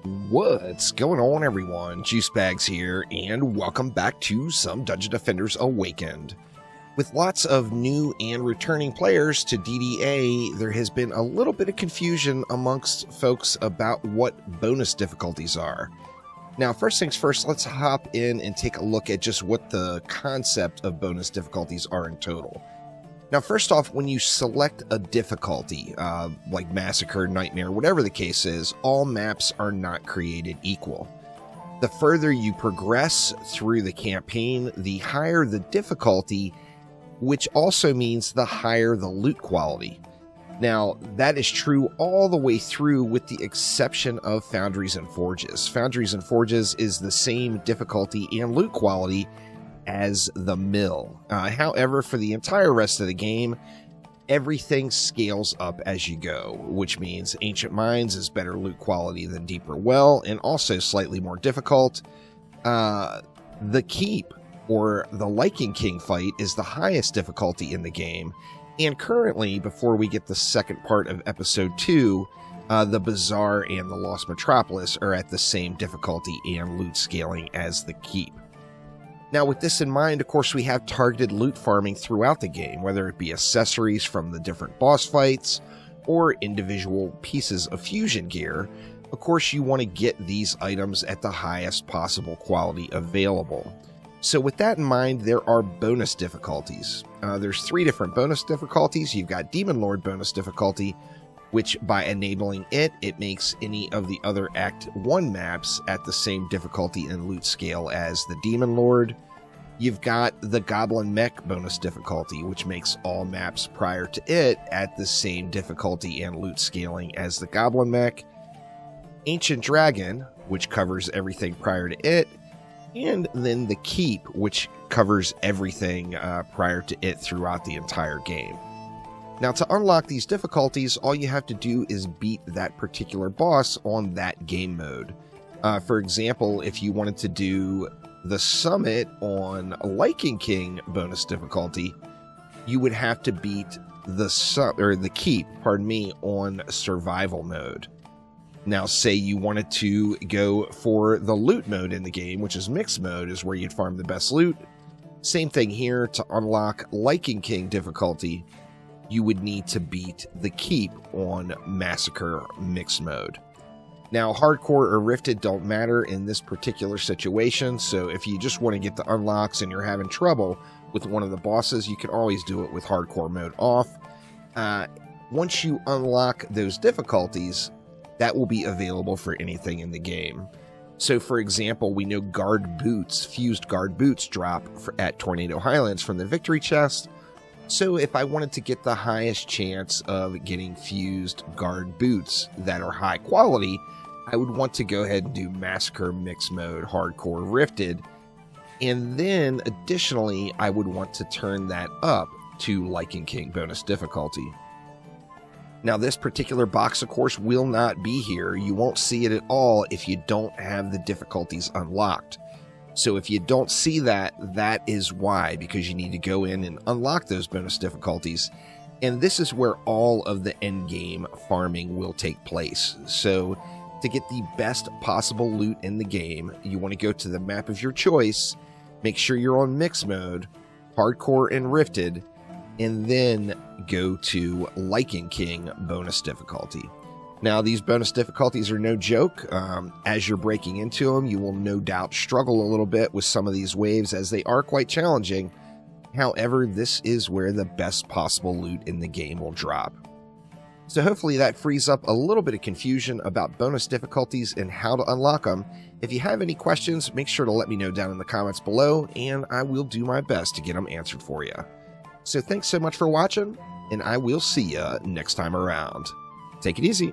What's going on, everyone? Juicebags here, and welcome back to some Dungeon Defenders Awakened. With lots of new and returning players to DDA, there has been a little bit of confusion amongst folks about what bonus difficulties are. Now, first things first, let's hop in and take a look at just what the concept of bonus difficulties are in total. Now, first off, when you select a difficulty, like Massacre, Nightmare, whatever the case is, all maps are not created equal. The further you progress through the campaign, the higher the difficulty, which also means the higher the loot quality. Now, that is true all the way through with the exception of Foundries and Forges. Foundries and Forges is the same difficulty and loot quality as the mill. However, for the entire rest of the game, everything scales up as you go, which means Ancient Mines is better loot quality than Deeper Well, and also slightly more difficult. The Keep, or the Lichen King fight, is the highest difficulty in the game, and currently, before we get the second part of Episode 2, the Bazaar and the Lost Metropolis are at the same difficulty and loot scaling as the Keep. Now, with this in mind, of course, we have targeted loot farming throughout the game, whether it be accessories from the different boss fights or individual pieces of fusion gear. Of course, you want to get these items at the highest possible quality available. So with that in mind, there are bonus difficulties. There's 3 different bonus difficulties. You've got Demon Lord bonus difficulty, which by enabling it, it makes any of the other Act 1 maps at the same difficulty and loot scale as the Demon Lord. You've got the Goblin Mech bonus difficulty, which makes all maps prior to it at the same difficulty and loot scaling as the Goblin Mech. Ancient Dragon, which covers everything prior to it. And then the Keep, which covers everything prior to it throughout the entire game. Now, to unlock these difficulties, all you have to do is beat that particular boss on that game mode. For example, if you wanted to do the Summit on Lichen King bonus difficulty, you would have to beat the Keep, on Survival mode. Now, say you wanted to go for the loot mode in the game, which is Mixed mode, is where you'd farm the best loot. Same thing here. To unlock Lichen King difficulty, you would need to beat the Keep on Massacre Mixed mode. Now, Hardcore or Rifted don't matter in this particular situation, so if you just want to get the unlocks and you're having trouble with one of the bosses, you can always do it with Hardcore mode off. Once you unlock those difficulties, that will be available for anything in the game. So, for example, we know Guard Boots, Fused Guard Boots drop at Tornado Highlands from the Victory Chest. So if I wanted to get the highest chance of getting Fused Guard Boots that are high quality, I would want to go ahead and do Massacre Mixed Mode, Hardcore Rifted, and then additionally I would want to turn that up to Lichen King bonus difficulty. Now, this particular box, of course, will not be here. You won't see it at all if you don't have the difficulties unlocked. So if you don't see that, that is why, because you need to go in and unlock those bonus difficulties. And this is where all of the end game farming will take place. So to get the best possible loot in the game, you want to go to the map of your choice, make sure you're on Mixed mode, Hardcore and Rifted, and then go to Lichen King bonus difficulty. Now, these bonus difficulties are no joke. As you're breaking into them, you will no doubt struggle a little bit with some of these waves as they are quite challenging. However, this is where the best possible loot in the game will drop. So hopefully that frees up a little bit of confusion about bonus difficulties and how to unlock them. If you have any questions, make sure to let me know down in the comments below, and I will do my best to get them answered for you. So thanks so much for watching, and I will see you next time around. Take it easy.